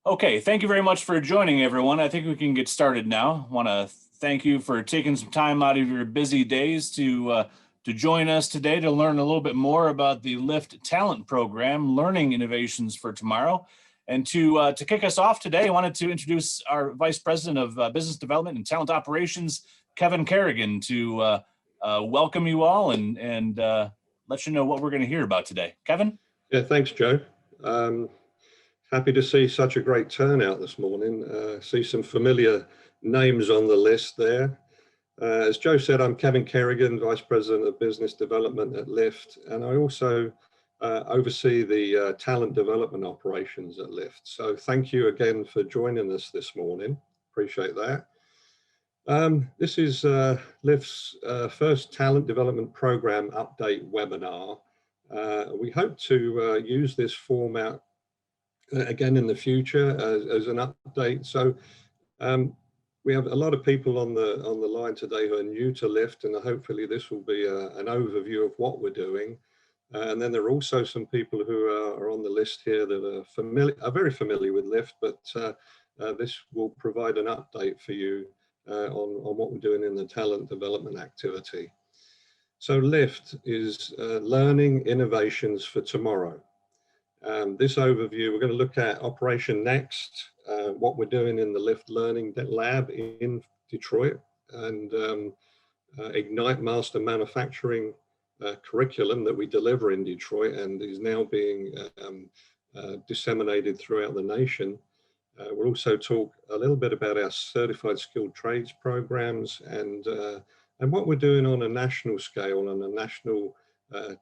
Okay, thank you very much for joining, everyone. I think we can get started now. I want to thank you for taking some time out of your busy days to join us today to learn a little bit more about the LIFT Talent Program, Learning Innovations for Tomorrow. And to kick us off today, I wanted to introduce our Vice President of Business Development and Talent Operations, Kevin Kerrigan, to welcome you all and let you know what we're going to hear about today. Kevin? Yeah, thanks, Joe. Happy to see such a great turnout this morning. See some familiar names on the list there. As Joe said, I'm Kevin Kerrigan, Vice President of Business Development at LIFT, and I also oversee the talent development operations at LIFT. So thank you again for joining us this morning. Appreciate that. This is LIFT's first talent development program update webinar. We hope to use this format again in the future as an update. So we have a lot of people on the line today who are new to LIFT, and hopefully this will be an overview of what we're doing. And then there are also some people who are on the list here that are very familiar with LIFT, but this will provide an update for you on what we're doing in the talent development activity. So LIFT is Learning Innovations for Tomorrow. This overview, we're going to look at Operation Next, what we're doing in the LIFT Learning Lab in Detroit, and Ignite Master Manufacturing curriculum that we deliver in Detroit and is now being disseminated throughout the nation. We'll also talk a little bit about our Certified Skilled Trades programs and what we're doing on a national scale and a national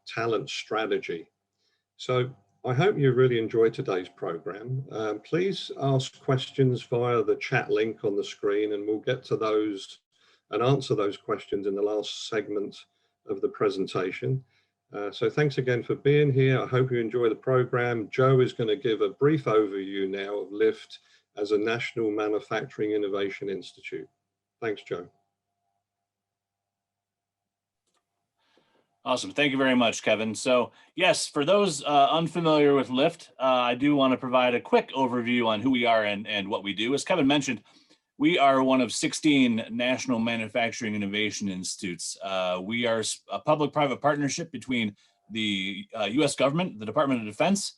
talent strategy. So I hope you really enjoyed today's program. Please ask questions via the chat link on the screen, and we'll get to those and answer those questions in the last segment of the presentation. So thanks again for being here. I hope you enjoy the program. Joe is going to give a brief overview now of LIFT as a National Manufacturing Innovation Institute. Thanks, Joe. Awesome. Thank you very much, Kevin. So yes, for those unfamiliar with LIFT, I do want to provide a quick overview on who we are and what we do. As Kevin mentioned, we are one of 16 National Manufacturing Innovation Institutes. We are a public-private partnership between the U.S. government, the Department of Defense,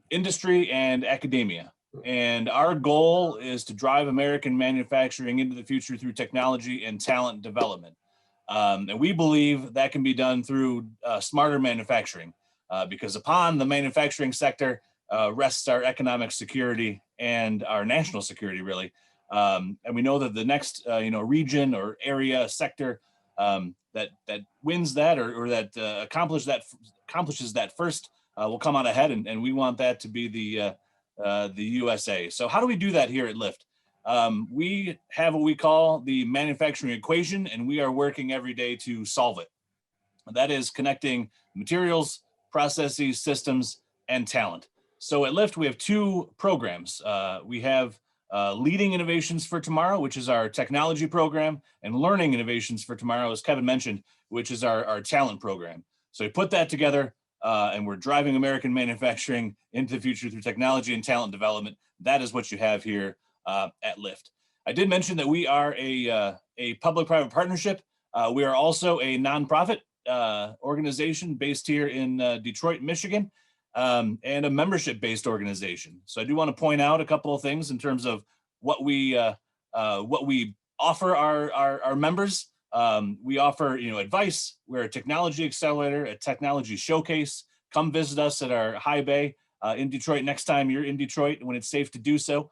industry, and academia. And our goal is to drive American manufacturing into the future through technology and talent development. And we believe that can be done through smarter manufacturing, because upon the manufacturing sector rests our economic security and our national security, really. And we know that the next region or area sector that wins that or that accomplishes that first will come out ahead, and we want that to be the USA. So how do we do that here at LIFT? We have what we call the manufacturing equation, and we are working every day to solve it. That is connecting materials, processes, systems, and talent. So at LIFT, we have two programs. We have Leading Innovations for Tomorrow, which is our technology program, and Learning Innovations for Tomorrow, as Kevin mentioned, which is our talent program. So we put that together, and we're driving American manufacturing into the future through technology and talent development. That is what you have here at LIFT. I did mention that we are a public-private partnership. We are also a nonprofit organization based here in Detroit, Michigan, and a membership-based organization. So I do want to point out a couple of things in terms of what we offer our members. We offer advice. We're a technology accelerator, a technology showcase. Come visit us at our high bay in Detroit next time you're in Detroit when it's safe to do so.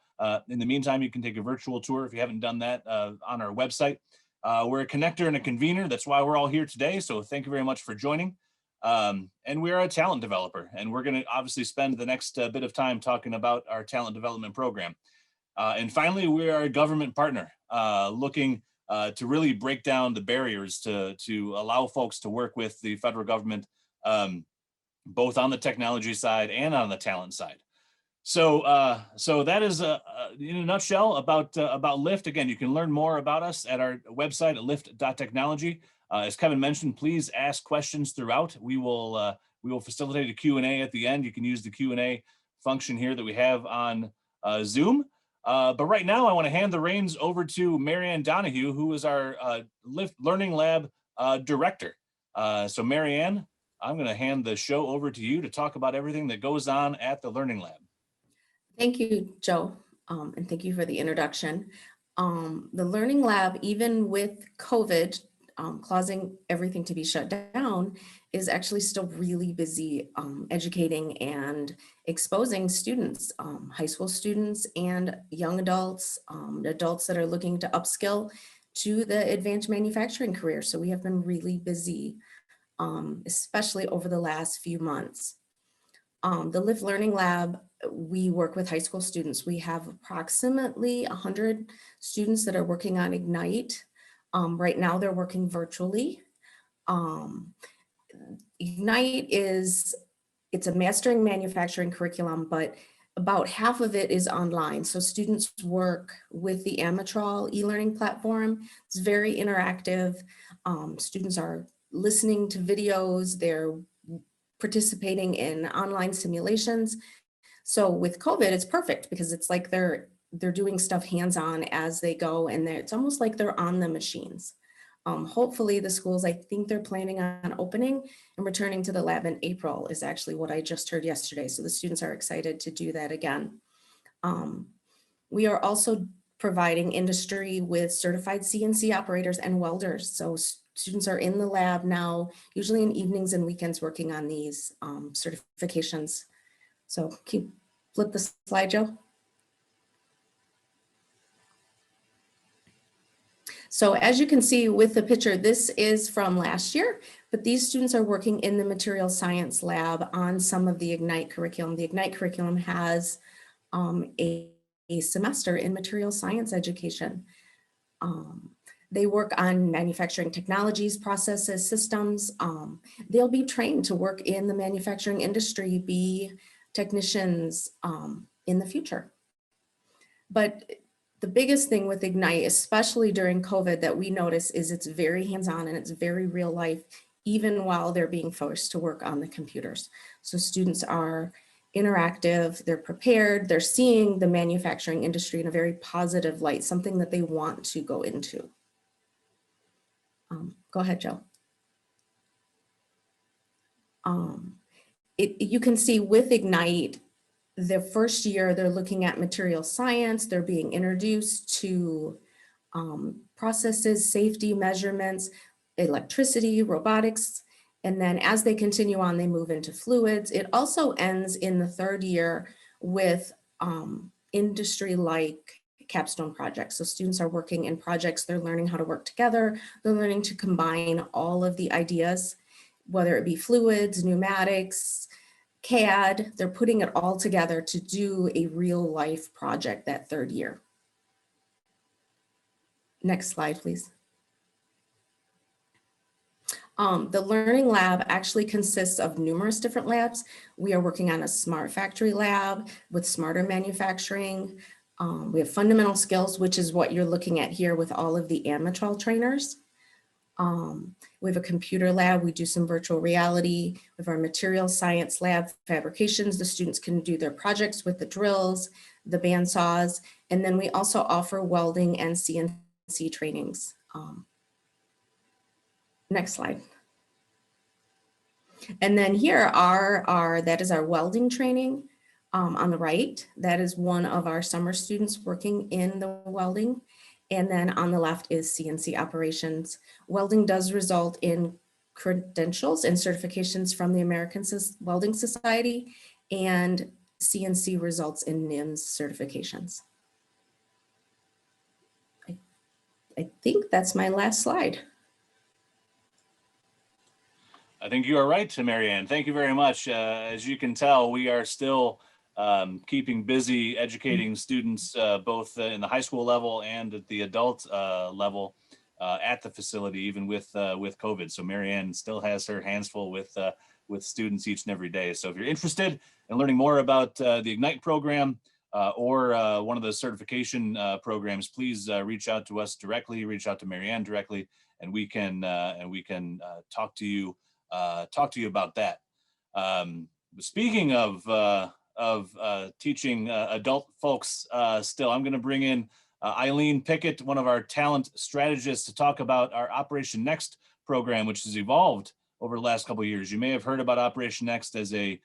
In the meantime, you can take a virtual tour if you haven't done that on our website. We're a connector and a convener. That's why we're all here today. So thank you very much for joining. And we're a talent developer, and we're going to obviously spend the next bit of time talking about our talent development program. And finally, we are a government partner looking to really break down the barriers to allow folks to work with the federal government, both on the technology side and on the talent side. So so that is in a nutshell about LIFT. Again, you can learn more about us at our website at lift.technology. As Kevin mentioned, please ask questions throughout. We will facilitate a Q&A at the end. You can use the Q&A function here that we have on Zoom. But right now I want to hand the reins over to Marianne Donahue, who is our Learning Lab director. So Marianne, I'm going to hand the show over to you to talk about everything that goes on at the Learning Lab. Thank you, Joe, and thank you for the introduction. The Learning Lab, even with COVID causing everything to be shut down, is actually still really busy educating and exposing students, high school students and young adults, adults that are looking to upskill to the advanced manufacturing career. So we have been really busy, especially over the last few months. The Lift Learning Lab, we work with high school students. We have approximately 100 students that are working on Ignite. Right now they're working virtually. Ignite it's a mastering manufacturing curriculum, but about half of it is online. So students work with the Amatrol e-learning platform. It's very interactive. Students are listening to videos, they're participating in online simulations. So with COVID, it's perfect because it's like they're doing stuff hands-on as they go, and it's almost like they're on the machines. Hopefully the schools, I think they're planning on opening and returning to the lab in April is actually what I just heard yesterday. So the students are excited to do that again. We are also providing industry with certified CNC operators and welders. So students are in the lab now, usually in evenings and weekends, working on these certifications. So flip the slide, Joe. So as you can see with the picture, this is from last year, but these students are working in the material science lab on some of the Ignite curriculum. The Ignite curriculum has a semester in material science education. They work on manufacturing technologies, processes, systems. They'll be trained to work in the manufacturing industry, be technicians in the future. But the biggest thing with Ignite, especially during COVID, that we notice is it's very hands-on and it's very real life, even while they're being forced to work on the computers. So students are interactive, they're prepared, they're seeing the manufacturing industry in a very positive light, something that they want to go into. Go ahead, Joe. You can see with Ignite, the first year they're looking at material science, they're being introduced to processes, safety measurements, electricity, robotics, and then as they continue on, they move into fluids. It also ends in the third year with industry-like capstone projects. So students are working in projects, they're learning how to work together, they're learning to combine all of the ideas, whether it be fluids, pneumatics, CAD, they're putting it all together to do a real life project that third year. Next slide, please. The Learning Lab actually consists of numerous different labs. We are working on a smart factory lab with smarter manufacturing. We have fundamental skills, which is what you're looking at here with all of the Amatrol trainers. We have a computer lab, we do some virtual reality. We have our material science lab fabrications. The students can do their projects with the drills, the bandsaws, and then we also offer welding and CNC trainings. Next slide. And then here that is our welding training on the right. That is one of our summer students working in the welding. And then on the left is CNC operations. Welding does result in credentials and certifications from the American Welding Society, and CNC results in NIMS certifications. I think that's my last slide. I think you are right, Marianne. Thank you very much. As you can tell, we are still keeping busy educating students both in the high school level and at the adult level at the facility, even with COVID. So Marianne still has her hands full with students each and every day. So if you're interested in learning more about the Ignite program or one of the certification programs, please reach out to us directly, reach out to Marianne directly, and we can talk to you about that. Speaking of of teaching adult folks still. I'm going to bring in Eileen Pickett, one of our talent strategists, to talk about our Operation Next program, which has evolved over the last couple of years. You may have heard about Operation Next as a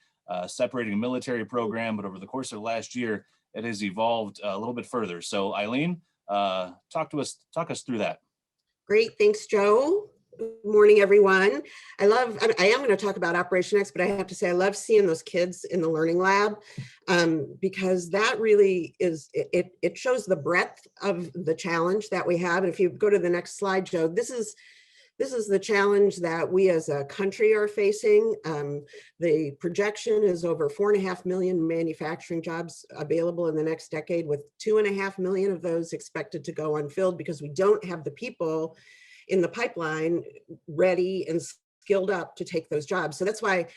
separating military program, but over the course of the last year, it has evolved a little bit further. So Eileen, talk us through that. Great, thanks, Joe. Good morning, everyone. I am going to talk about Operation Next, but I have to say I love seeing those kids in the learning lab because that really is, it shows the breadth of the challenge that we have. And if you go to the next slide, Joe, this is the challenge that we as a country are facing. The projection is over 4.5 million manufacturing jobs available in the next decade, with 2.5 million of those expected to go unfilled because we don't have the people in the pipeline ready and skilled up to take those jobs. So that's why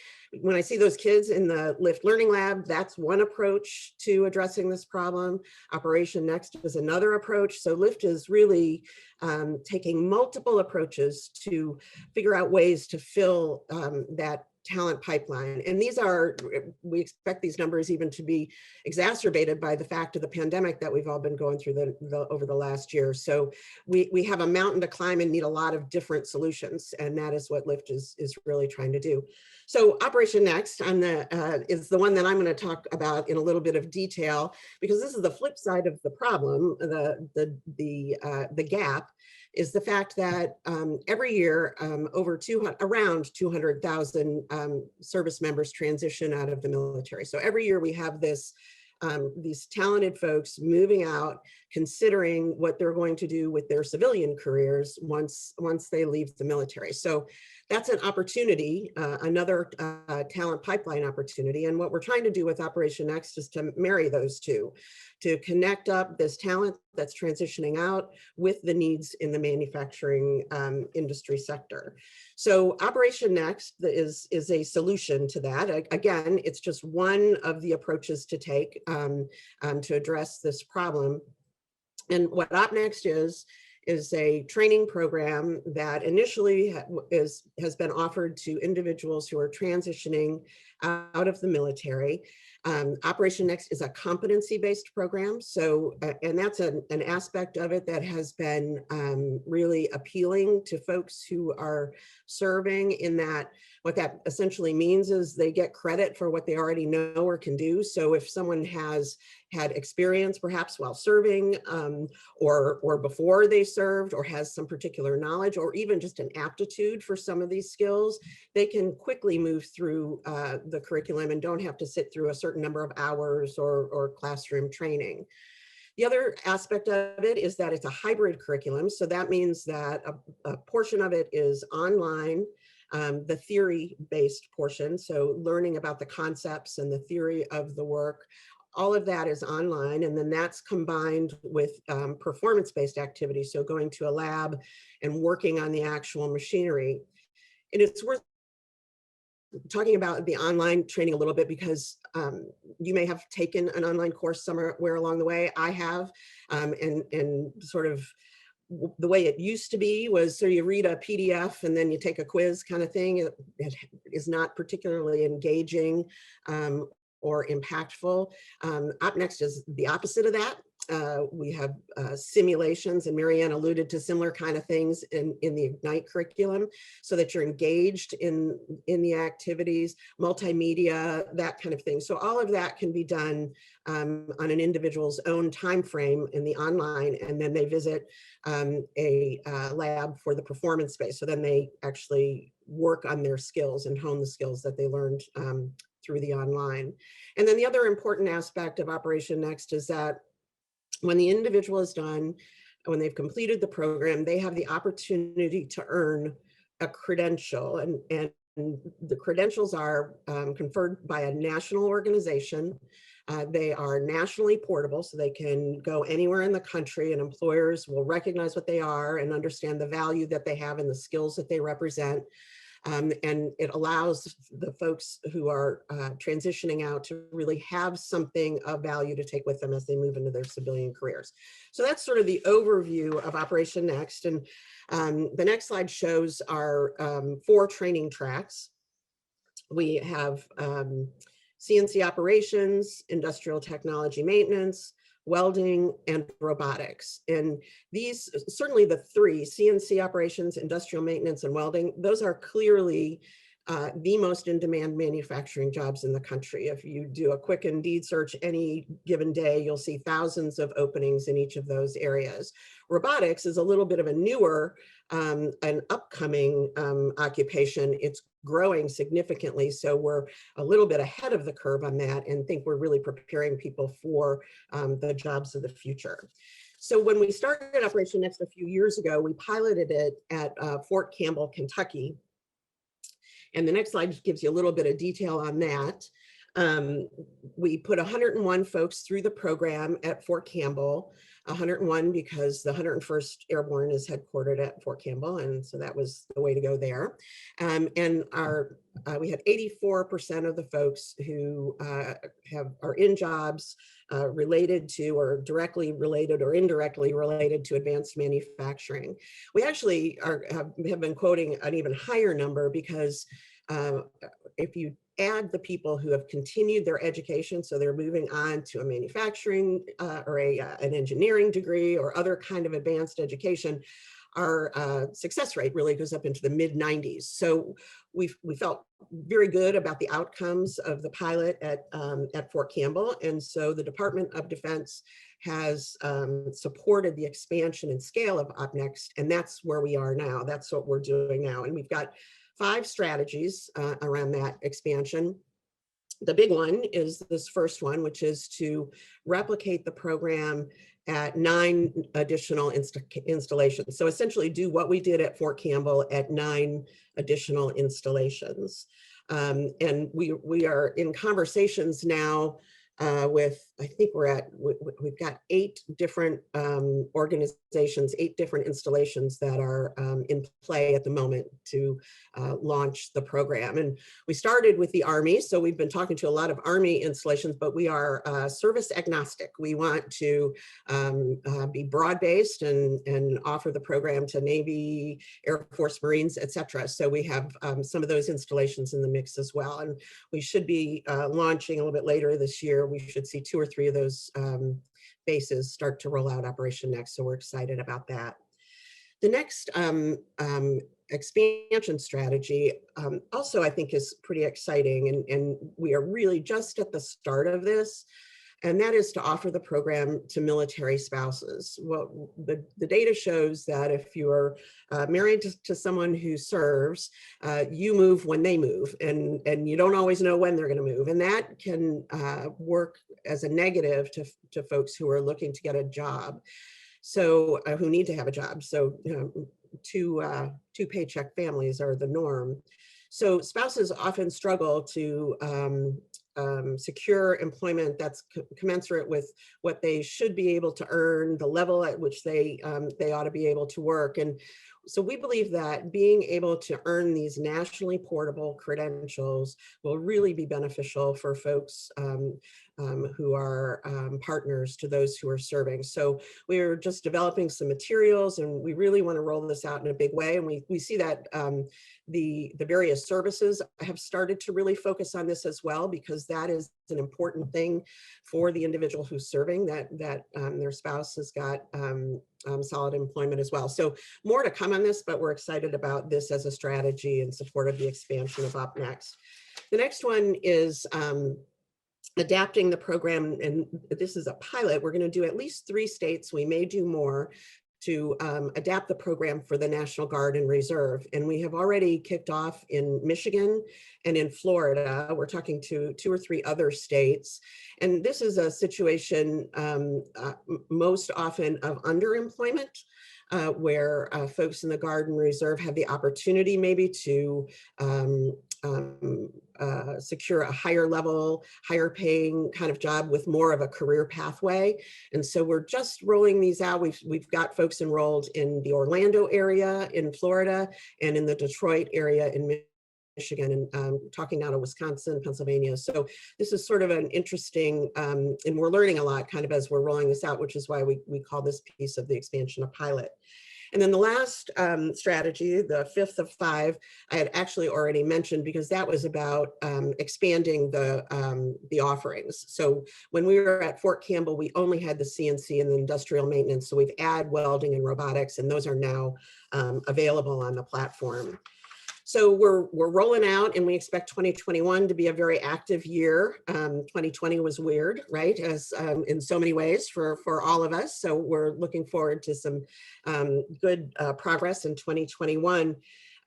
when I see those kids in the LIFT Learning Lab, that's one approach to addressing this problem. Operation Next is another approach. So LIFT is really taking multiple approaches to figure out ways to fill that talent pipeline. And these are, we expect these numbers even to be exacerbated by the fact of the pandemic that we've all been going through over the last year. So we have a mountain to climb and need a lot of different solutions. And that is what LIFT is really trying to do. So Operation Next is the one that I'm going to talk about in a little bit of detail, because this is the flip side of the problem. The gap is the fact that every year around 200,000 service members transition out of the military. So every year we have these talented folks moving out, considering what they're going to do with their civilian careers once they leave the military. So that's an opportunity, another talent pipeline opportunity. And what we're trying to do with Operation Next is to marry those two, to connect up this talent that's transitioning out with the needs in the manufacturing industry sector. So Operation Next is a solution to that. Again, it's just one of the approaches to take to address this problem. And what OpNext is a training program that initially has been offered to individuals who are transitioning out of the military. Operation Next is a competency-based program. So, and that's an aspect of it that has been really appealing to folks who are serving, in that what that essentially means is they get credit for what they already know or can do. So if someone has had experience perhaps while serving or before they served, or has some particular knowledge or even just an aptitude for some of these skills, they can quickly move through the curriculum and don't have to sit through a certain number of hours or classroom training. The other aspect of it is that it's a hybrid curriculum. So that means that a portion of it is online, the theory-based portion, so learning about the concepts and the theory of the work, all of that is online, and then that's combined with performance-based activities, so going to a lab and working on the actual machinery. And it's worth talking about the online training a little bit, because you may have taken an online course somewhere along the way. I have, and sort of the way it used to be was, so you read a PDF and then you take a quiz kind of thing. It is not particularly engaging or impactful. OpNext is the opposite of that. We have simulations, and Marianne alluded to similar kind of things in the Ignite curriculum, so that you're engaged in the activities, multimedia, that kind of thing. So all of that can be done on an individual's own time frame in the online, and then they visit a lab for the performance space. So then they actually work on their skills and hone the skills that they learned through the online. And then the other important aspect of Operation Next is that when the individual is done, when they've completed the program, they have the opportunity to earn a credential, and the credentials are conferred by a national organization. They are nationally portable, so they can go anywhere in the country, and employers will recognize what they are and understand the value that they have and the skills that they represent. And it allows the folks who are transitioning out to really have something of value to take with them as they move into their civilian careers. So that's sort of the overview of Operation Next. And the next slide shows our 4 training tracks. We have CNC operations, industrial technology maintenance, welding, and robotics. And these, certainly the three, CNC operations, industrial maintenance, and welding, those are clearly the most in-demand manufacturing jobs in the country. If you do a quick Indeed search any given day, you'll see thousands of openings in each of those areas. Robotics is a little bit of a newer, an upcoming occupation. It's growing significantly, so we're a little bit ahead of the curve on that and think we're really preparing people for the jobs of the future. So when we started Operation Next a few years ago, we piloted it at Fort Campbell, Kentucky. And the next slide just gives you a little bit of detail on that. We put 101 folks through the program at Fort Campbell, 101 because the 101st Airborne is headquartered at Fort Campbell, and so that was the way to go there. And we had 84% of the folks who are in jobs related to, or directly related or indirectly related to, advanced manufacturing. We actually have been quoting an even higher number because if you add the people who have continued their education, so they're moving on to a manufacturing or an engineering degree or other kind of advanced education, our success rate really goes up into the mid-90s. So we felt very good about the outcomes of the pilot at Fort Campbell. And so the Department of Defense has supported the expansion and scale of OpNext, and that's where we are now. That's what we're doing now. And we've got 5 strategies around that expansion. The big one is this first one, which is to replicate the program at 9 additional installations. So essentially do what we did at Fort Campbell at 9 additional installations. And we are in conversations now with, I think we've got 8 different organizations, 8 different installations that are in play at the moment to launch the program. And we started with the Army, so we've been talking to a lot of Army installations, but we are service agnostic. We want to be broad-based and offer the program to Navy, Air Force, Marines, etc. So we have some of those installations in the mix as well. And we should be launching a little bit later this year. We should see 2 or 3 of those bases start to roll out Operation Next, so we're excited about that. The next expansion strategy also I think is pretty exciting, and we are really just at the start of this, and that is to offer the program to military spouses. Well, the data shows that if you are married to someone who serves, you move when they move, and you don't always know when they're going to move, and that can work as a negative to folks who are looking to get a job, so who need to have a job. So two paycheck families are the norm. So spouses often struggle to secure employment that's commensurate with what they should be able to earn, the level at which they ought to be able to work. And so we believe that being able to earn these nationally portable credentials will really be beneficial for folks who are partners to those who are serving. So we're just developing some materials, and we really want to roll this out in a big way. And we see that the various services have started to really focus on this as well, because that is an important thing for the individual who's serving, that their spouse has got solid employment as well. So more to come on this, but we're excited about this as a strategy in support of the expansion of OpNext. The next one is adapting the program, and this is a pilot. We're going to do at least 3 states. We may do more to adapt the program for the National Guard and Reserve. And we have already kicked off in Michigan and in Florida. We're talking to 2 or 3 other states. And this is a situation most often of underemployment, where folks in the Guard and Reserve have the opportunity maybe to secure a higher level, higher paying kind of job with more of a career pathway. And so we're just rolling these out. We've got folks enrolled in the Orlando area in Florida and in the Detroit area in Michigan, and talking now to Wisconsin, Pennsylvania. So this is sort of an interesting, and we're learning a lot kind of as we're rolling this out, which is why we call this piece of the expansion a pilot. And then the last strategy, the fifth of 5, I had actually already mentioned because that was about expanding the offerings. So when we were at Fort Campbell, we only had the CNC and the industrial maintenance. So we've added welding and robotics, and those are now available on the platform. So we're rolling out, and we expect 2021 to be a very active year. 2020 was weird, right? As in so many ways for all of us. So we're looking forward to some good progress in 2021.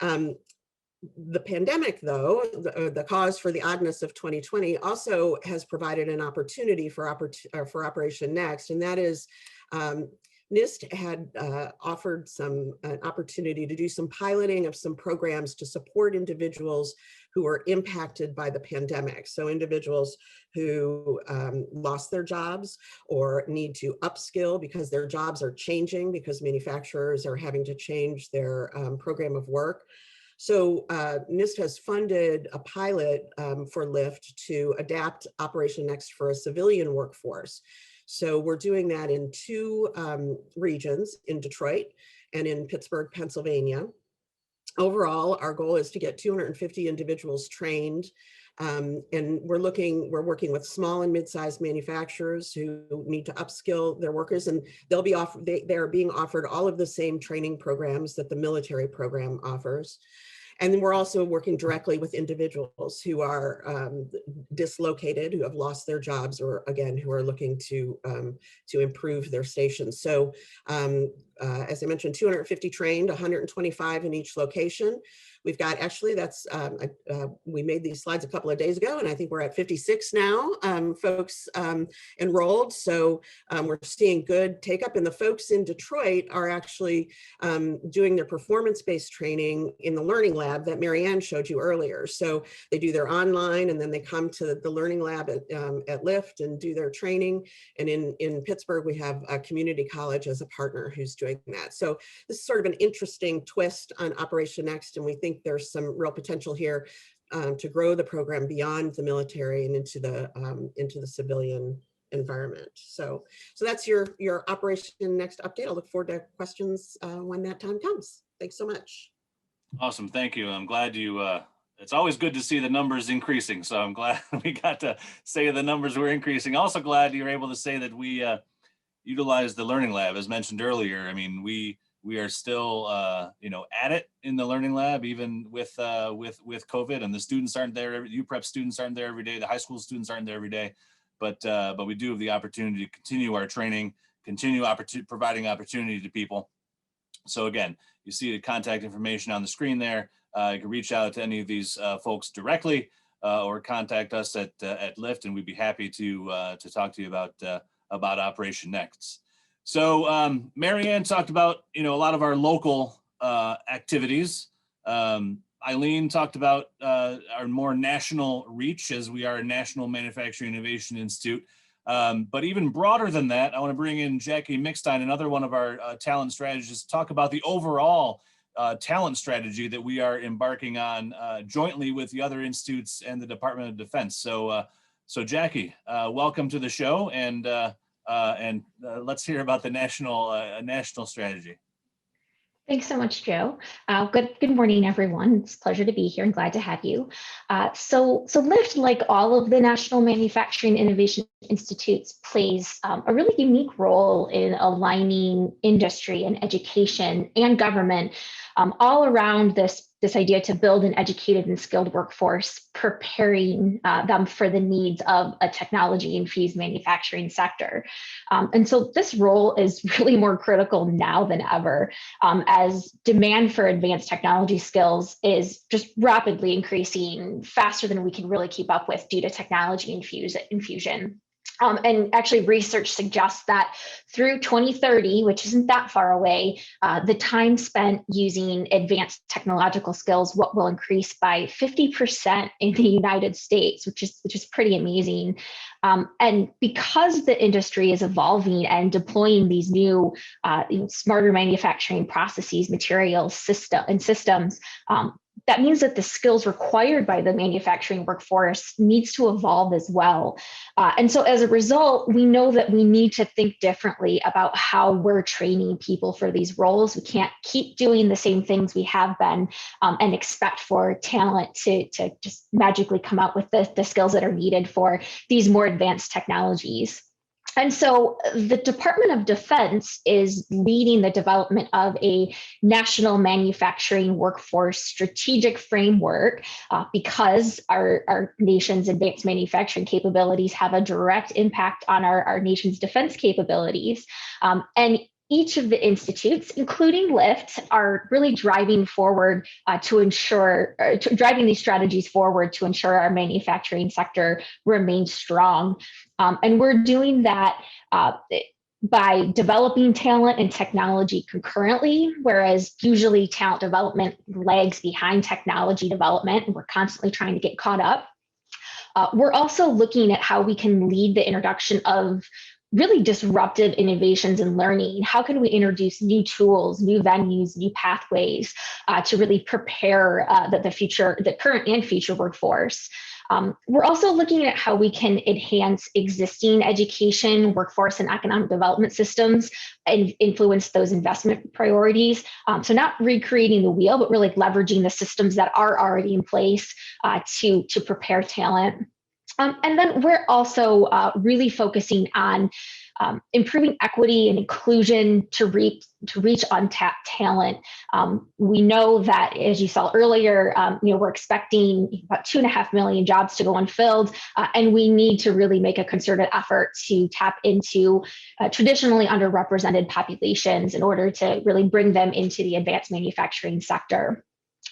The pandemic, though, the cause for the oddness of 2020 also has provided an opportunity for Operation Next, and that is NIST had offered an opportunity to do some piloting of some programs to support individuals who were impacted by the pandemic. So individuals who lost their jobs or need to upskill because their jobs are changing because manufacturers are having to change their program of work. So NIST has funded a pilot for LIFT to adapt Operation Next for a civilian workforce. So we're doing that in 2 regions, in Detroit and in Pittsburgh, Pennsylvania. Overall, our goal is to get 250 individuals trained. And we're working with small and mid-sized manufacturers who need to upskill their workers, and they'll be they are being offered all of the same training programs that the military program offers. And then we're also working directly with individuals who are dislocated, who have lost their jobs, or again, who are looking to improve their stations. So as I mentioned, 250 trained, 125 in each location. We've got, actually, we made these slides a couple of days ago, and I think we're at 56 now, folks enrolled. So we're seeing good take up, and the folks in Detroit are actually doing their performance-based training in the Learning Lab that Marianne showed you earlier. So they do their online, and then they come to the Learning Lab at LIFT and do their training. And in Pittsburgh, we have a community college as a partner who's doing that. So this is sort of an interesting twist on Operation Next, and we think there's some real potential here to grow the program beyond the military and into the civilian environment. So that's your Operation Next update. I'll look forward to questions when that time comes. Thanks so much. Awesome, thank you. I'm glad you, it's always good to see the numbers increasing. So I'm glad we got to say the numbers were increasing. Also glad you're able to say that we utilize the Learning Lab, as mentioned earlier. I mean, we are still, at it in the Learning Lab, even with COVID, and the students aren't there. UPrep students aren't there every day. The high school students aren't there every day, but we do have the opportunity to continue our training, continue providing opportunity to people. So again, you see the contact information on the screen there. You can reach out to any of these folks directly or contact us at LIFT, and we'd be happy to talk to you about Operation Next. So Marianne talked about, a lot of our local activities. Eileen talked about our more national reach, as we are a National Manufacturing Innovation Institute. But even broader than that, I want to bring in Jackie Mixstein, another one of our talent strategists, to talk about the overall talent strategy that we are embarking on jointly with the other institutes and the Department of Defense. So Jackie, welcome to the show, and let's hear about the national strategy. Thanks so much, Joe. Good morning, everyone. It's a pleasure to be here and glad to have you. So LIFT, like all of the National Manufacturing Innovation Institutes, plays a really unique role in aligning industry and education and government all around this idea to build an educated and skilled workforce, preparing them for the needs of a technology-infused manufacturing sector. And so this role is really more critical now than ever, as demand for advanced technology skills is just rapidly increasing faster than we can really keep up with due to technology infusion. And actually, research suggests that through 2030, which isn't that far away, the time spent using advanced technological skills will increase by 50% in the United States, which is pretty amazing. And because the industry is evolving and deploying these new, smarter manufacturing processes, materials, systems, that means that the skills required by the manufacturing workforce needs to evolve as well. And so as a result, we know that we need to think differently about how we're training people for these roles. We can't keep doing the same things we have been and expect for talent to just magically come out with the skills that are needed for these more advanced technologies. And so the Department of Defense is leading the development of a national manufacturing workforce strategic framework because our nation's advanced manufacturing capabilities have a direct impact on our nation's defense capabilities. And each of the institutes, including LIFT, are really driving forward driving these strategies forward to ensure our manufacturing sector remains strong. And we're doing that by developing talent and technology concurrently, whereas usually talent development lags behind technology development, and we're constantly trying to get caught up. We're also looking at how we can lead the introduction of really disruptive innovations in learning. How can we introduce new tools, new venues, new pathways to really prepare the current and future workforce? We're also looking at how we can enhance existing education, workforce, and economic development systems and influence those investment priorities. So not recreating the wheel, but really leveraging the systems that are already in place to prepare talent. And then we're also really focusing on improving equity and inclusion to reach untapped talent. We know that, as you saw earlier, we're expecting about 2.5 million jobs to go unfilled, and we need to really make a concerted effort to tap into traditionally underrepresented populations in order to really bring them into the advanced manufacturing sector.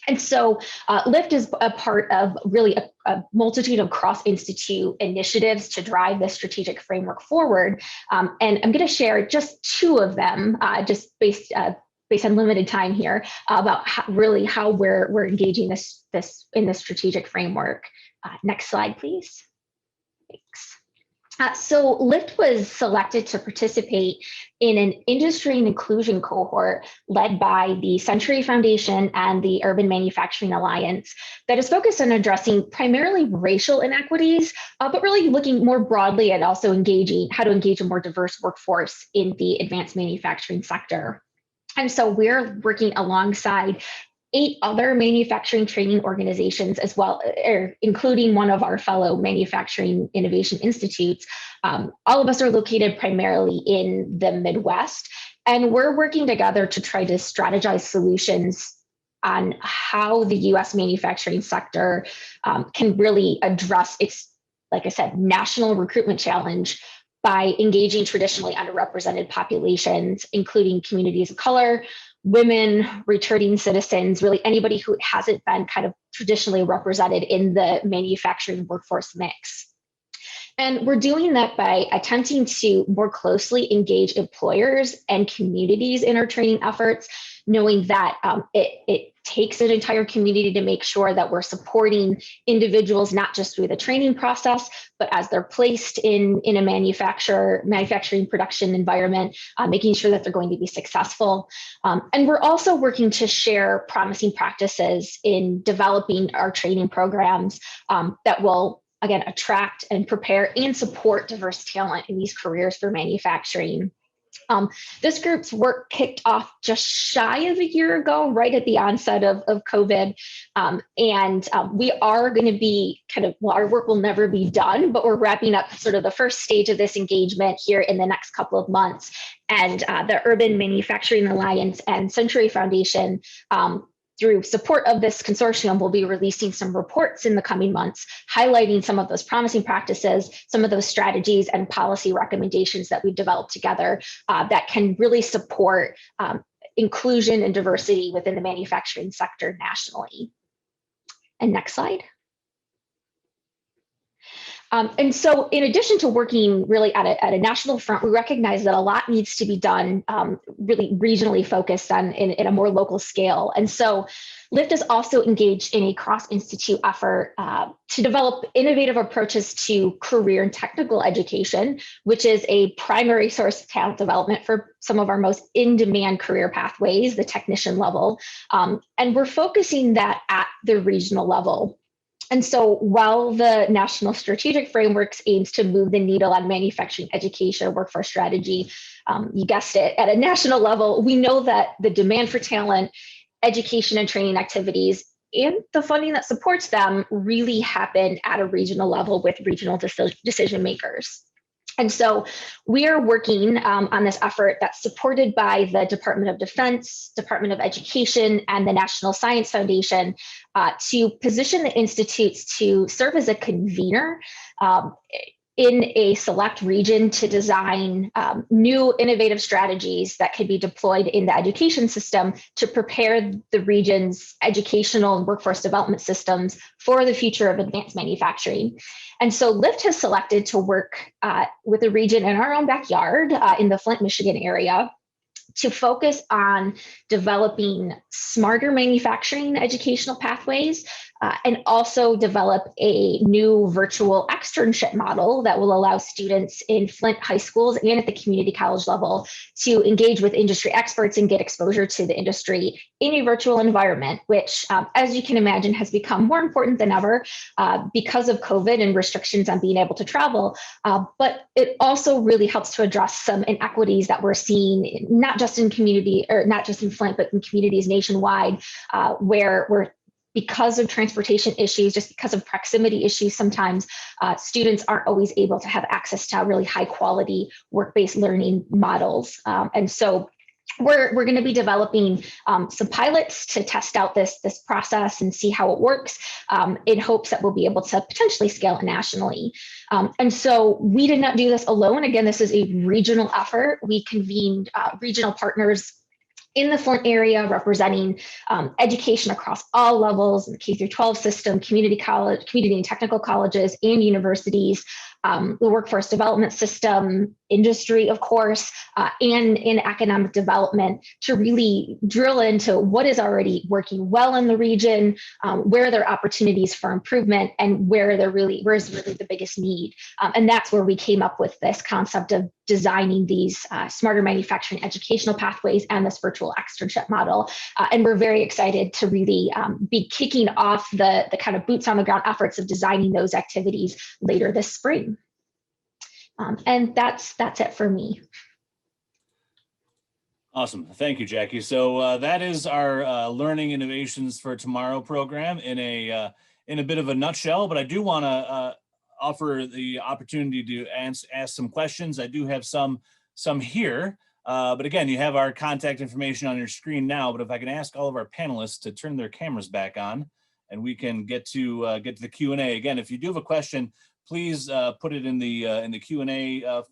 And so LIFT is a part of really a multitude of cross-institute initiatives to drive this strategic framework forward. And I'm going to share just 2 of them, just based on limited time here, about how we're engaging this in this strategic framework. Next slide, please. Thanks. So LIFT was selected to participate in an industry and inclusion cohort led by the Century Foundation and the Urban Manufacturing Alliance that is focused on addressing primarily racial inequities, but really looking more broadly at also how to engage a more diverse workforce in the advanced manufacturing sector. And so we're working alongside 8 other manufacturing training organizations as well, including one of our fellow manufacturing innovation institutes. All of us are located primarily in the Midwest, and we're working together to try to strategize solutions on how the US manufacturing sector can really address its, like I said, national recruitment challenge by engaging traditionally underrepresented populations, including communities of color, women, returning citizens, really anybody who hasn't been kind of traditionally represented in the manufacturing workforce mix. And we're doing that by attempting to more closely engage employers and communities in our training efforts, knowing that it takes an entire community to make sure that we're supporting individuals, not just through the training process, but as they're placed in a manufacturing production environment, making sure that they're going to be successful. And we're also working to share promising practices in developing our training programs that will, again, attract and prepare and support diverse talent in these careers for manufacturing. This group's work kicked off just shy of a year ago, right at the onset of COVID. And we are going to be our work will never be done, but we're wrapping up sort of the first stage of this engagement here in the next couple of months. And the Urban Manufacturing Alliance and Century Foundation, through support of this consortium, we'll be releasing some reports in the coming months, highlighting some of those promising practices, some of those strategies and policy recommendations that we've developed together that can really support inclusion and diversity within the manufacturing sector nationally. And next slide. And so in addition to working really at a national front, we recognize that a lot needs to be done really regionally focused on in a more local scale. And so LIFT is also engaged in a cross-institute effort to develop innovative approaches to career and technical education, which is a primary source of talent development for some of our most in-demand career pathways, the technician level. And we're focusing that at the regional level. And so while the National Strategic Frameworks aims to move the needle on manufacturing education workforce strategy, you guessed it, at a national level, we know that the demand for talent, education and training activities, and the funding that supports them really happen at a regional level with regional decision makers. And so we are working on this effort that's supported by the Department of Defense, Department of Education, and the National Science Foundation to position the institutes to serve as a convener in a select region to design new innovative strategies that could be deployed in the education system to prepare the region's educational and workforce development systems for the future of advanced manufacturing. And so LIFT has selected to work with a region in our own backyard in the Flint, Michigan area to focus on developing smarter manufacturing educational pathways and also develop a new virtual externship model that will allow students in Flint high schools and at the community college level to engage with industry experts and get exposure to the industry in a virtual environment, which, as you can imagine, has become more important than ever because of COVID and restrictions on being able to travel. But it also really helps to address some inequities that we're seeing, not just in community, or not just in Flint, but in communities nationwide, where because of transportation issues, just because of proximity issues, sometimes students aren't always able to have access to really high quality work-based learning models. And so we're going to be developing some pilots to test out this process and see how it works in hopes that we'll be able to potentially scale it nationally. And so we did not do this alone. Again, this is a regional effort. We convened regional partners in the Flint area representing education across all levels, the K-12 system, community college, community and technical colleges and universities, the workforce development system, industry, of course, and in economic development to really drill into what is already working well in the region, where there are opportunities for improvement, and where is really the biggest need. And that's where we came up with this concept of designing these smarter manufacturing educational pathways and this virtual externship model. And we're very excited to really be kicking off the kind of boots on the ground efforts of designing those activities later this spring. And that's it for me. Awesome. Thank you, Jackie. So that is our Learning Innovations for Tomorrow program in a bit of a nutshell, but I do want to offer the opportunity to ask some questions. I do have some here, but again, you have our contact information on your screen now, but if I can ask all of our panelists to turn their cameras back on and we can get to the Q&A. Again, if you do have a question, please put it in the Q&A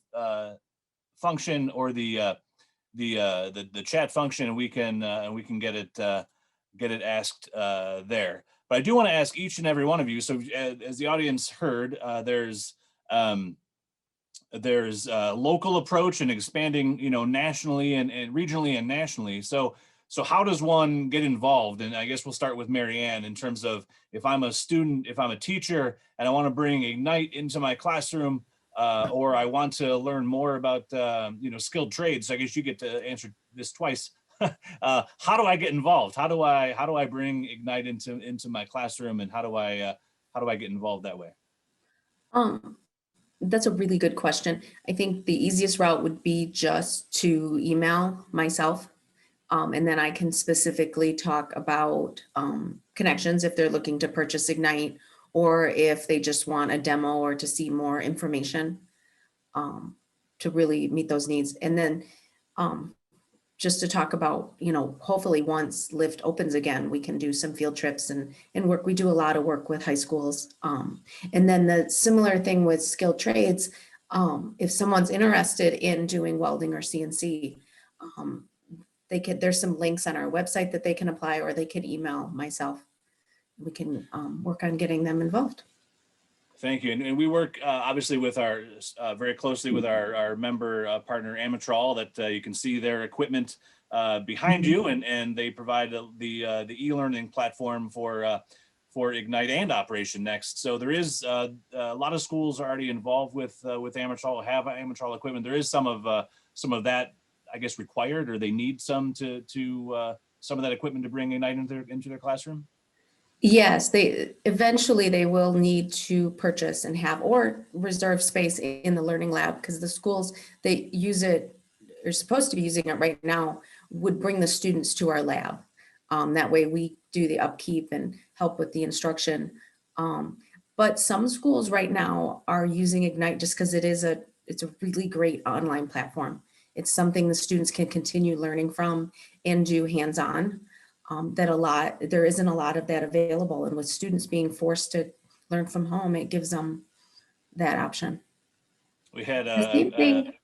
function or the chat function, and we can get it asked there. But I do want to ask each and every one of you. So as the audience heard, there's local approach and expanding, nationally and regionally and nationally. So how does one get involved? And I guess we'll start with Mary Ann in terms of if I'm a student, if I'm a teacher, and I want to bring Ignite into my classroom, or I want to learn more about skilled trades. So I guess you get to answer this twice. How do I get involved? How do I bring Ignite into my classroom, and how do I get involved that way? That's a really good question. I think the easiest route would be just to email myself. And then I can specifically talk about connections if they're looking to purchase Ignite, or if they just want a demo or to see more information to really meet those needs. And then just to talk about, hopefully once LIFT opens again, we can do some field trips and work. We do a lot of work with high schools. And then the similar thing with skilled trades, if someone's interested in doing welding or CNC, there's some links on our website that they can apply, or they can email myself. We can work on getting them involved. Thank you. And we work obviously with our very closely with our member partner Amatral, that you can see their equipment behind you, and they provide the e-learning platform for Ignite and Operation Next. So there is a lot of schools are already involved with Amatral, have Amatral equipment. There is some of that, I guess, required, or they need some some of that equipment to bring Ignite into their classroom. Yes, they eventually they will need to purchase and have or reserve space in the learning lab, because the schools they use it are supposed to be using it right now would bring the students to our lab. That way we do the upkeep and help with the instruction. But some schools right now are using Ignite just because it's a really great online platform. It's something the students can continue learning from and do hands-on. There isn't a lot of that available, and with students being forced to learn from home, it gives them that option. We had The same thing.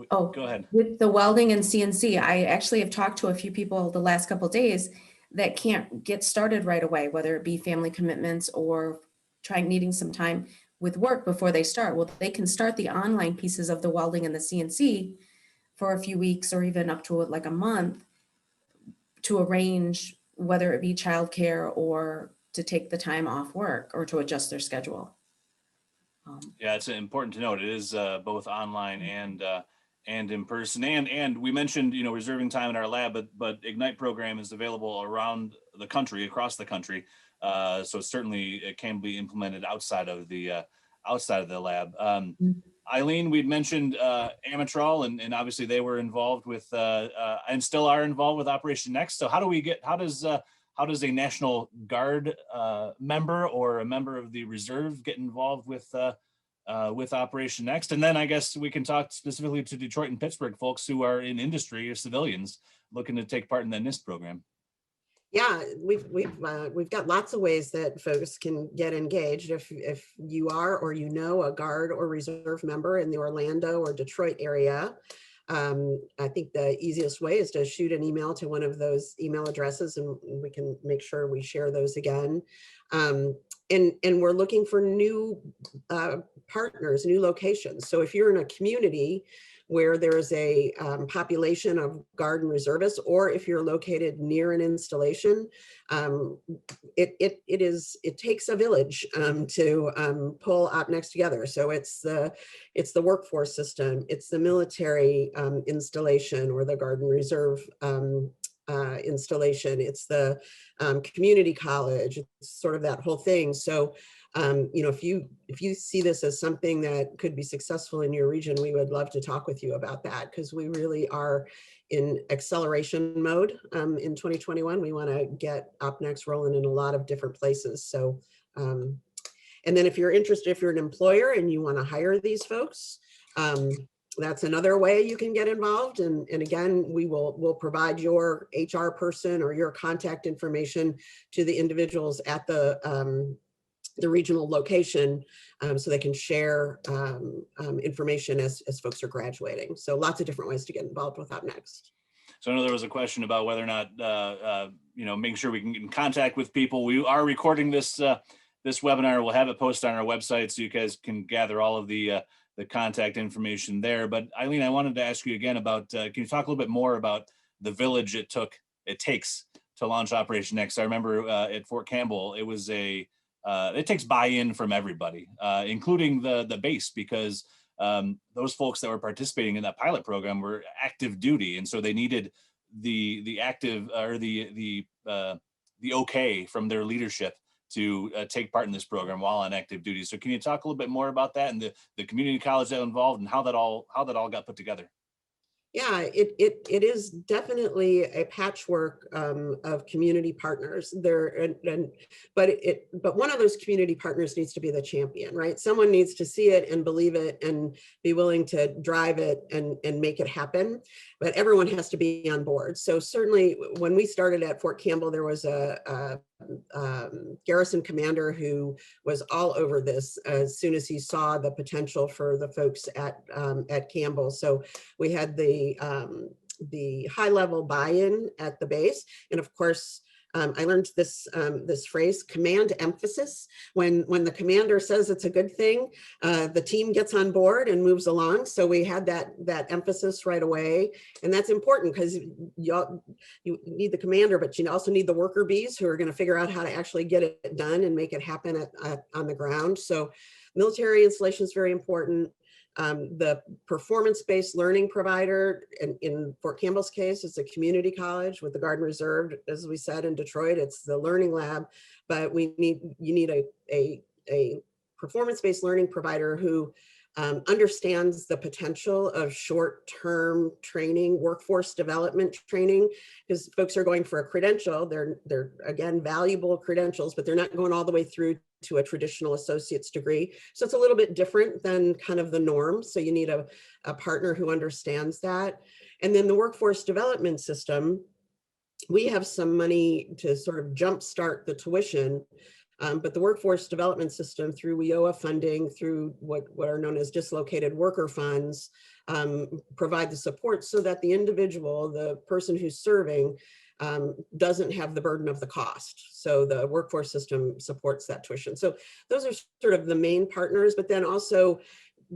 go ahead. With the welding and CNC, I actually have talked to a few people the last couple of days that can't get started right away, whether it be family commitments or needing some time with work before they start. Well, they can start the online pieces of the welding and the CNC for a few weeks or even up to like a month to arrange whether it be childcare or to take the time off work or to adjust their schedule. Yeah, it's important to note it is both online and in person. And we mentioned, reserving time in our lab, but Ignite program is available around the country, across the country. So certainly it can be implemented outside of the lab. Eileen, we'd mentioned Amatral, and obviously they were involved with and still are involved with Operation Next. So how does a National Guard member or a member of the reserve get involved with Operation Next? And then I guess we can talk specifically to Detroit and Pittsburgh folks who are in industry or civilians looking to take part in the NIST program. Yeah, we've got lots of ways that folks can get engaged. If you are or a Guard or Reserve member in the Orlando or Detroit area, I think the easiest way is to shoot an email to one of those email addresses, and we can make sure we share those again. And we're looking for new partners, new locations. So if you're in a community where there's a population of Guard and reservists, or if you're located near an installation, it takes a village to pull OpNext together. So it's the workforce system, it's the military installation or the Guard and Reserve installation, it's the community college, it's sort of that whole thing. So if you see this as something that could be successful in your region, we would love to talk with you about that, because we really are in acceleration mode in 2021. We want to get OpNext rolling in a lot of different places. So, and then if you're interested, if you're an employer and you want to hire these folks, that's another way you can get involved. And again, we'll provide your HR person or your contact information to the individuals at the regional location, so they can share information as folks are graduating. So lots of different ways to get involved with OpNext. So I know there was a question about whether or not, making sure we can get in contact with people. We are recording this webinar. We'll have it posted on our website so you guys can gather all of the contact information there. But Eileen, I wanted to ask you again about, can you talk a little bit more about the village it takes to launch Operation Next? I remember at Fort Campbell, it was it takes buy-in from everybody, including the base, because those folks that were participating in that pilot program were active duty, and so they needed the active or the okay from their leadership to take part in this program while on active duty. So can you talk a little bit more about that and the community college that involved and how that all got put together? Yeah, it is definitely a patchwork of community partners there, but one of those community partners needs to be the champion, right? Someone needs to see it and believe it and be willing to drive it and make it happen. But everyone has to be on board. So certainly, when we started at Fort Campbell, there was a garrison commander who was all over this as soon as he saw the potential for the folks at Campbell. So we had the high level buy-in at the base, and of course I learned this this phrase, command emphasis. When the commander says it's a good thing, the team gets on board and moves along. So we had that emphasis right away, and that's important because you need the commander, but you also need the worker bees who are going to figure out how to actually get it done and make it happen on the ground. So military installation is very important. The performance-based learning provider in Fort Campbell's case, it's a community college with the Guard and Reserve, as we said in Detroit, it's the learning lab, but you need a performance-based learning provider who understands the potential of short-term training, workforce development training, because folks are going for a credential. They're again, valuable credentials, but they're not going all the way through to a traditional associate's degree. So it's a little bit different than kind of the norm. So you need a partner who understands that. And then the workforce development system, we have some money to sort of jumpstart the tuition. But the workforce development system through WIOA funding, through what are known as dislocated worker funds, provide the support so that the individual, the person who's serving, doesn't have the burden of the cost. So the workforce system supports that tuition. So those are sort of the main partners, but then also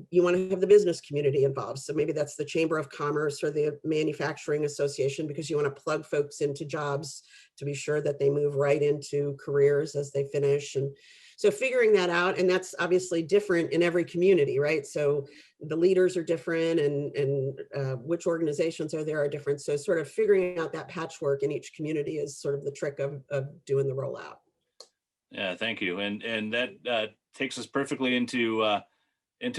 you want to have the business community involved. So maybe that's the Chamber of Commerce or the Manufacturing Association, because you want to plug folks into jobs to be sure that they move right into careers as they finish. And so figuring that out, and that's obviously different in every community, right? So the leaders are different and which organizations are there are different. So sort of figuring out that patchwork in each community is sort of the trick of doing the rollout. Yeah, thank you. And that takes us perfectly into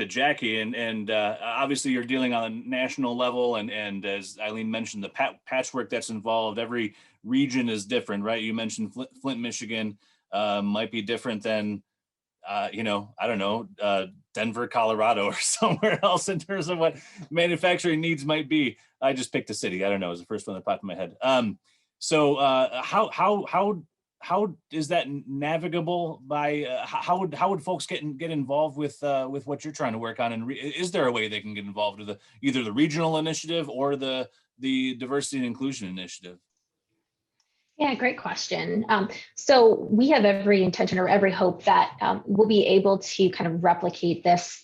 Jackie, and obviously you're dealing on a national level, and as Eileen mentioned, the patchwork that's involved. Every region is different, right? You mentioned Flint, Michigan might be different than I don't know, Denver, Colorado, or somewhere else in terms of what manufacturing needs might be. I just picked a city. I don't know. It was the first one that popped in my head. So how is that navigable by how would folks get involved with what you're trying to work on, and is there a way they can get involved with either the regional initiative or the diversity and inclusion initiative? Yeah, great question. So we have every intention or every hope that we'll be able to kind of replicate this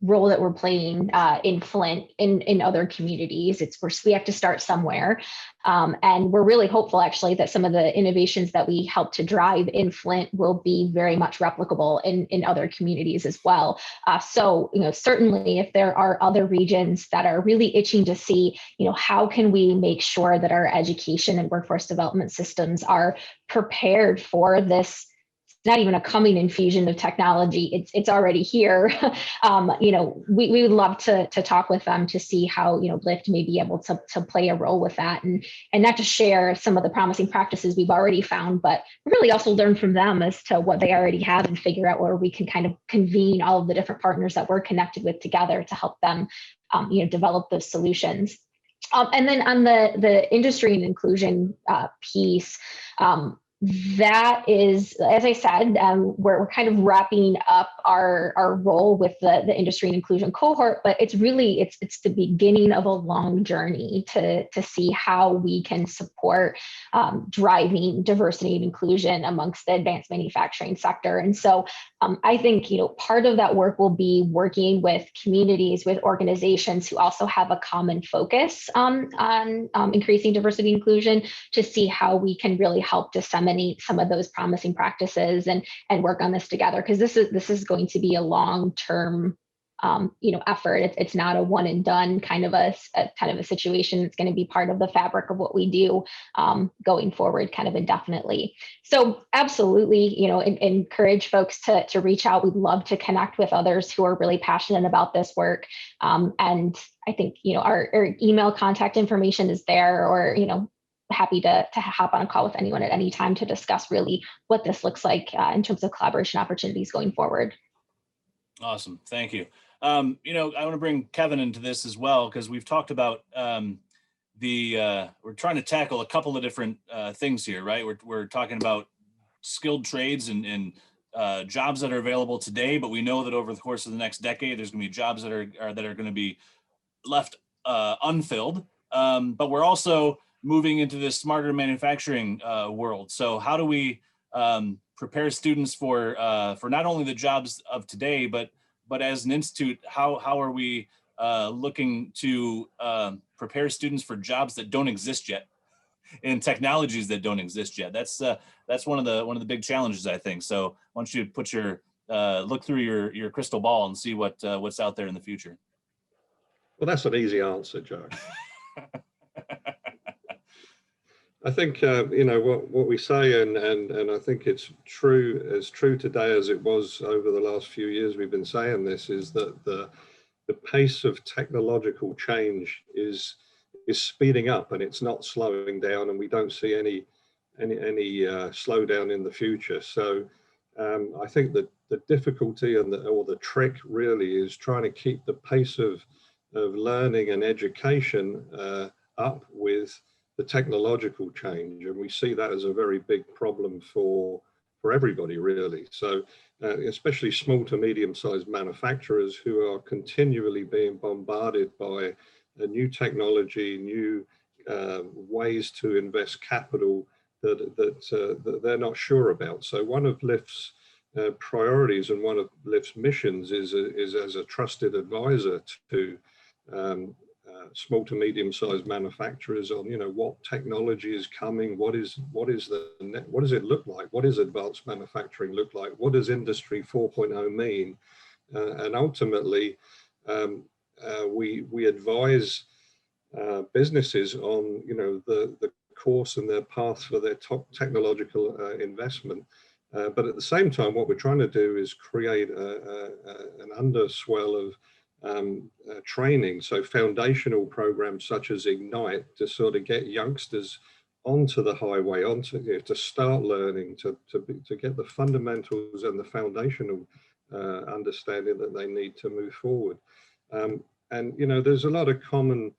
role that we're playing in Flint in other communities. We have to start somewhere. And we're really hopeful actually that some of the innovations that we help to drive in Flint will be very much replicable in other communities as well. So certainly if there are other regions that are really itching to see, how can we make sure that our education and workforce development systems are prepared for this, not even a coming infusion of technology, it's already here. We would love to talk with them to see how Lyft may be able to play a role with that, and not to share some of the promising practices we've already found, but really also learn from them as to what they already have and figure out where we can kind of convene all of the different partners that we're connected with together to help them develop those solutions. And then on the industry and inclusion piece, that is, as I said, we're kind of wrapping up our role with the industry and inclusion cohort, but it's the beginning of a long journey to see how we can support driving diversity and inclusion amongst the advanced manufacturing sector. And so I think part of that work will be working with communities, with organizations who also have a common focus on increasing diversity and inclusion, to see how we can really help disseminate some of those promising practices and work on this together, because this is going to be a long-term effort. It's not a one and done kind of a situation. It's going to be part of the fabric of what we do going forward kind of indefinitely. So absolutely, encourage folks to reach out. We'd love to connect with others who are really passionate about this work. And I think, our email contact information is there, or, happy to hop on a call with anyone at any time to discuss really what this looks like in terms of collaboration opportunities going forward. Awesome. Thank you. I want to bring Kevin into this as well, because we've talked about we're trying to tackle a couple of different things here, right? We're talking about skilled trades and jobs that are available today, but we know that over the course of the next decade, there's going to be jobs that are going to be left unfilled. But we're also moving into this smarter manufacturing world. So how do we prepare students for not only the jobs of today, but as an institute, how are we looking to prepare students for jobs that don't exist yet, and technologies that don't exist yet? That's one of the big challenges, I think. So why don't you put your look through your crystal ball and see what's out there in the future? Well, that's an easy answer, Joe. I think you know what we say, and I think it's as true today as it was over the last few years. We've been saying this, is that the pace of technological change is speeding up, and it's not slowing down, and we don't see any slowdown in the future. So I think that the difficulty or the trick really is trying to keep the pace of learning and education up with the technological change, and we see that as a very big problem for everybody, really. So especially small to medium-sized manufacturers who are continually being bombarded by new technology, new ways to invest capital that they're not sure about. So one of LIFT's priorities and one of LIFT's missions is as a trusted advisor to small to medium-sized manufacturers on, you know, what technology is coming, what does it look like, what does advanced manufacturing look like, what does Industry 4.0 mean, and ultimately we advise businesses on, you know, the course and their path for their top technological investment. But at the same time, what we're trying to do is create an underswell of training, so foundational programs such as Ignite, to sort of get youngsters onto the highway, to start learning, to get the fundamentals and the foundational understanding that they need to move forward. And you know, there's a lot of common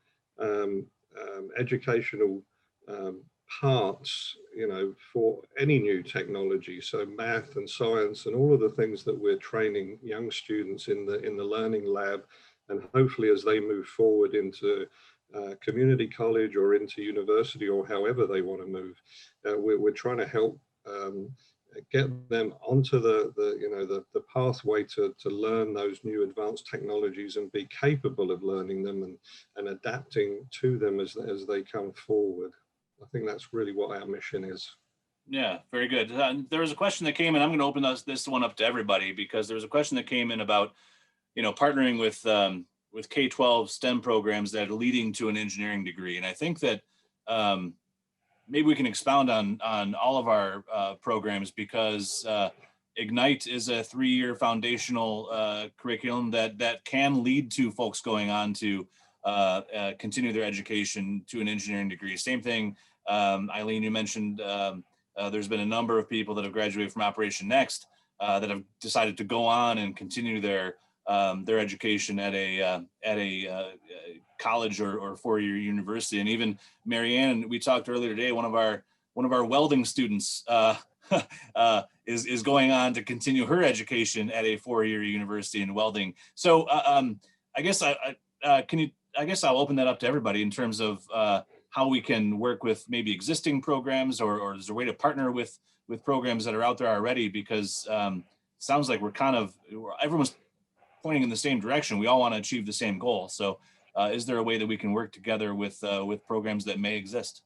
educational parts, you know, for any new technology. So math and science and all of the things that we're training young students in the learning lab, and hopefully as they move forward into community college or into university or however they want to move, we're trying to help get them onto the pathway to learn those new advanced technologies and be capable of learning them and adapting to them as they come forward. I think that's really what our mission is. Yeah, very good. There was a question that came in. I'm going to open this one up to everybody, because there was a question that came in about, you know, partnering with K-12 STEM programs that are leading to an engineering degree. And I think that maybe we can expound on all of our programs, because Ignite is a 3-year foundational curriculum that can lead to folks going on to continue their education to an engineering degree. Same thing, Eileen, you mentioned there's been a number of people that have graduated from OpNext that have decided to go on and continue their education at a college or 4-year university. And even Marianne, we talked earlier today, one of our welding students is going on to continue her education at a 4-year university in welding. So I guess I'll open that up to everybody in terms of how we can work with maybe existing programs, or is there a way to partner with programs that are out there already? Because it sounds like everyone's pointing in the same direction. We all want to achieve the same goal. So is there a way that we can work together with programs that may exist?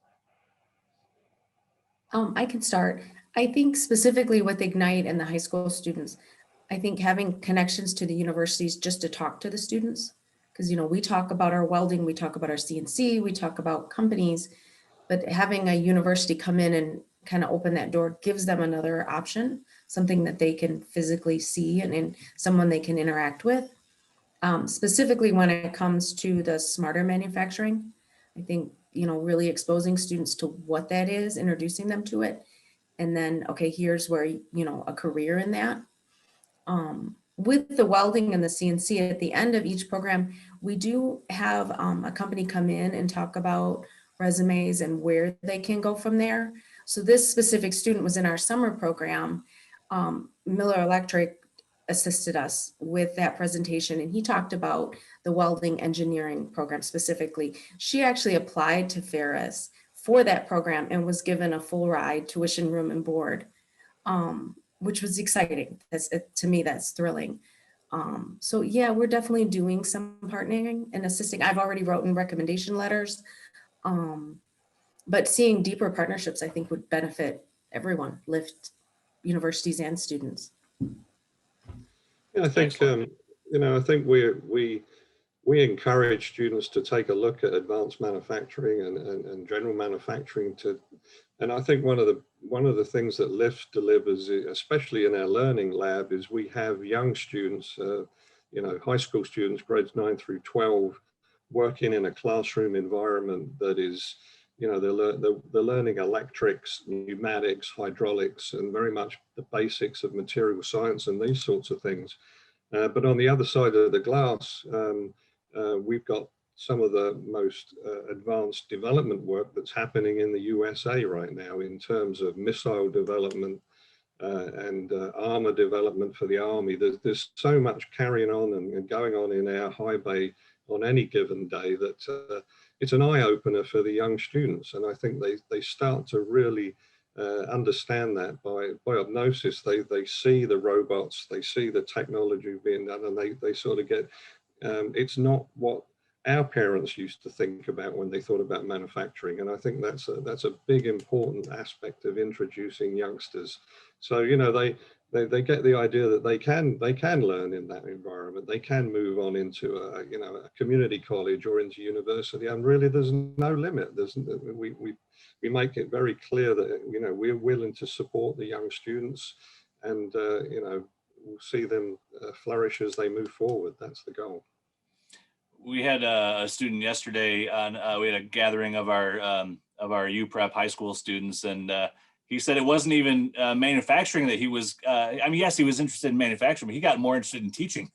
I can start. I think specifically with Ignite and the high school students, I think having connections to the universities just to talk to the students, because, you know, we talk about our welding, we talk about our CNC, we talk about companies, but having a university come in and kind of open that door gives them another option, something that they can physically see and someone they can interact with. Specifically when it comes to the smarter manufacturing, I think, you know, really exposing students to what that is, introducing them to it, and then, okay, here's where, you know, a career in that. With the welding and the CNC, at the end of each program, we do have a company come in and talk about resumes and where they can go from there. So this specific student was in our summer program. Miller Electric assisted us with that presentation, and he talked about the welding engineering program specifically. She actually applied to Ferris for that program and was given a full ride, tuition, room, and board, which was exciting. To me, that's thrilling. So yeah, we're definitely doing some partnering and assisting. I've already written recommendation letters, but seeing deeper partnerships, I think, would benefit everyone, lift universities and students. Yeah, I think Excellent. I think we encourage students to take a look at advanced manufacturing and general manufacturing and I think one of the things that LIFT delivers, especially in our learning lab, is we have young students, high school students, grades 9 through 12, working in a classroom environment that is, they're learning electrics, pneumatics, hydraulics, and very much the basics of material science and these sorts of things. But on the other side of the glass, we've got some of the most advanced development work that's happening in the USA right now in terms of missile development and armor development for the Army. There's so much carrying on and going on in our high bay on any given day that it's an eye-opener for the young students. And I think they start to really understand that by osmosis. They see the robots, they see the technology being done, and they sort of get, it's not what our parents used to think about when they thought about manufacturing. And I think that's a big important aspect of introducing youngsters. So, they get the idea that they can learn in that environment. They can move on into a community college or into university, and really there's no limit. We make it very clear that we're willing to support the young students, and we'll see them flourish as they move forward. That's the goal. We had a student yesterday on, we had a gathering of our UPrep high school students, and he said it wasn't even manufacturing that he was, yes, he was interested in manufacturing, but he got more interested in teaching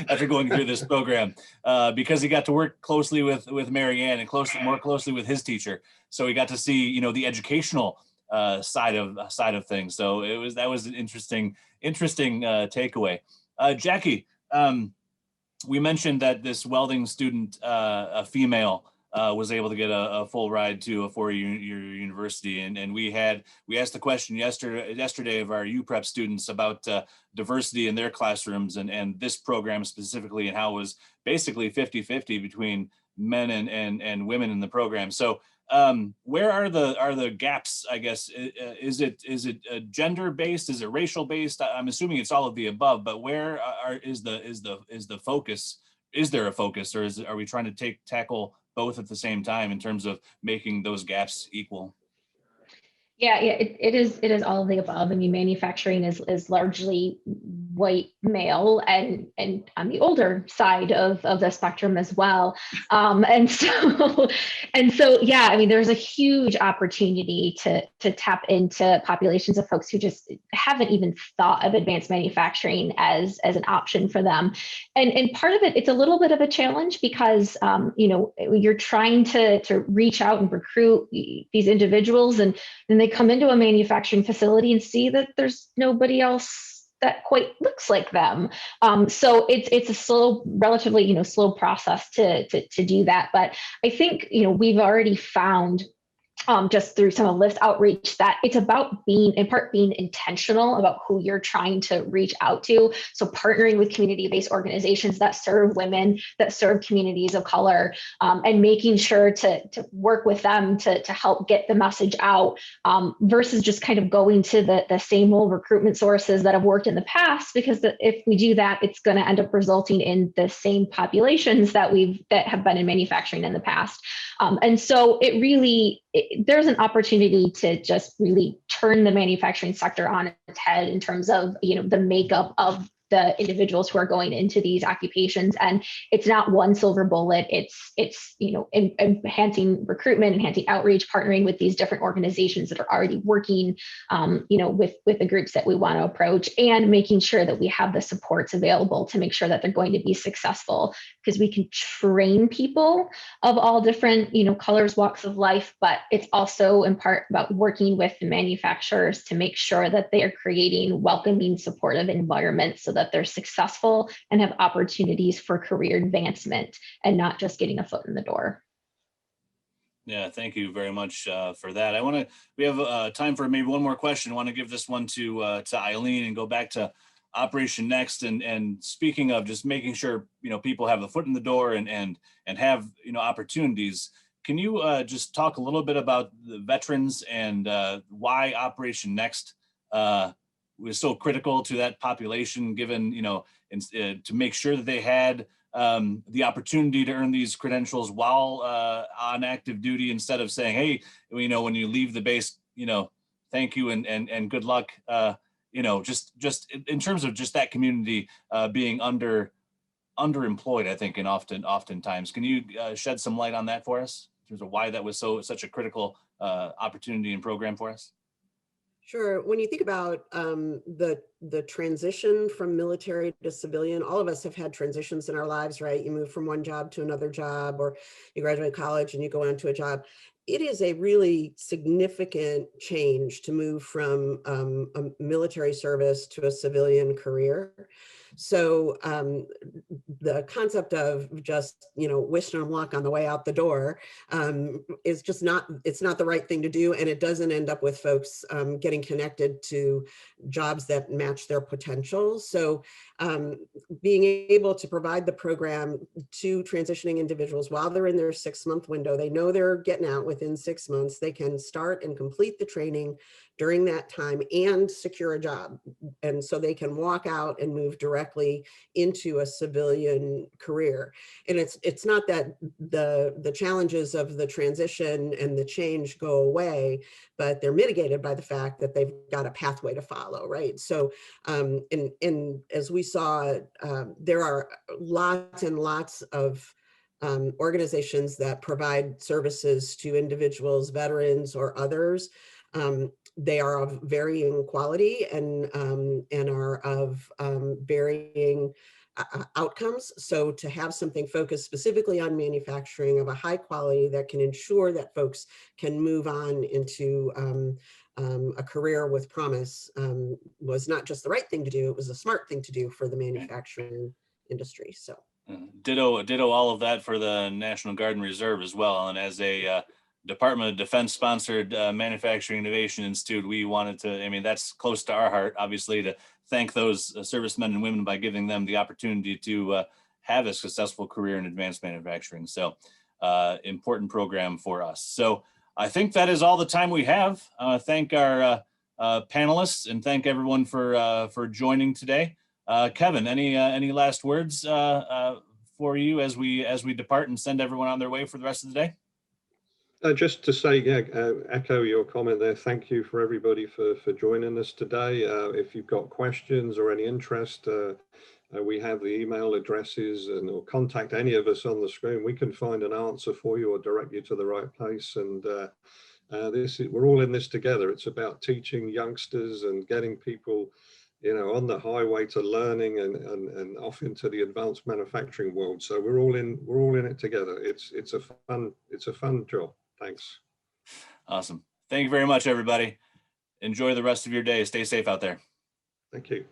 after going through this program because he got to work closely with Marianne and more closely with his teacher. So he got to see, the educational side of things. So that was an interesting takeaway. Jackie, we mentioned that this welding student, a female, was able to get a full ride to a four-year university, and we asked the question yesterday of our UPrep students about diversity in their classrooms and this program specifically, and how it was basically 50-50 between men and women in the program. So where are the gaps, I guess? Is it gender based? Is it racial based? I'm assuming it's all of the above, but where is the focus? Is there a focus, or are we trying to tackle both at the same time in terms of making those gaps equal? Yeah, it is all of the above. I mean, manufacturing is largely white male and on the older side of the spectrum as well. And so yeah, I mean, there's a huge opportunity to tap into populations of folks who just haven't even thought of advanced manufacturing as an option for them. And part of it's a little bit of a challenge because you're trying to reach out and recruit these individuals, and then they come into a manufacturing facility and see that there's nobody else that quite looks like them. So it's a relatively slow process to do that. But I think we've already found just through some of LIFT outreach that it's about being intentional about who you're trying to reach out to. So partnering with community-based organizations that serve women, that serve communities of color, and making sure to work with them to help get the message out, versus just kind of going to the same old recruitment sources that have worked in the past, because if we do that, it's going to end up resulting in the same populations that have been in manufacturing in the past. And so there's an opportunity to just really turn the manufacturing sector on its head in terms of the makeup of the individuals who are going into these occupations. And it's not one silver bullet. It's enhancing recruitment, enhancing outreach, partnering with these different organizations that are already working with the groups that we want to approach, and making sure that we have the supports available to make sure that they're going to be successful, because we can train people of all different colors, walks of life, but it's also in part about working with the manufacturers to make sure that they are creating welcoming, supportive environments so that they're successful and have opportunities for career advancement and not just getting a foot in the door. Yeah, thank you very much for that. We have time for maybe one more question. I want to give this one to Eileen and go back to Operation Next. And speaking of just making sure, people have a foot in the door and have, opportunities. Can you just talk a little bit about the veterans and why Operation Next was so critical to that population, given, to make sure that they had the opportunity to earn these credentials while on active duty, instead of saying, hey, when you leave the base, thank you and good luck, just in terms of just that community being underemployed, I think, and oftentimes. Can you shed some light on that for us in terms of why that was such a critical opportunity and program for us? Sure. When you think about the transition from military to civilian, all of us have had transitions in our lives, right? You move from one job to another job, or you graduate college and you go into a job. It is a really significant change to move from a military service to a civilian career. So the concept of just, wishing them luck on the way out the door is just it's not the right thing to do. And it doesn't end up with folks getting connected to jobs that match their potential. So being able to provide the program to transitioning individuals while they're in their 6-month window, they know they're getting out within 6 months, they can start and complete the training during that time and secure a job. And so they can walk out and move directly into a civilian career. And it's not that the challenges of the transition and the change go away, but they're mitigated by the fact that they've got a pathway to follow, right? So, and as we saw, there are lots and lots of organizations that provide services to individuals, veterans, or others. They are of varying quality and are of varying outcomes. So to have something focused specifically on manufacturing of a high quality that can ensure that folks can move on into a career with promise was not just the right thing to do, it was a smart thing to do for the manufacturing industry. So. Ditto all of that for the National Guard and Reserve as well. And as a Department of Defense sponsored Manufacturing Innovation Institute, we wanted to, that's close to our heart, obviously, to thank those servicemen and women by giving them the opportunity to have a successful career in advanced manufacturing. So important program for us. So I think that is all the time we have. Thank our panelists and thank everyone for joining today. Kevin, any last words for you as we depart and send everyone on their way for the rest of the day? Just to say, echo your comment there. Thank you for everybody for joining us today. If you've got questions or any interest, we have the email addresses, or contact any of us on the screen. We can find an answer for you or direct you to the right place. And we're all in this together. It's about teaching youngsters and getting people, on the highway to learning and off into the advanced manufacturing world. So we're all in it together. It's a fun job. Thanks. Awesome. Thank you very much, everybody. Enjoy the rest of your day. Stay safe out there. Thank you.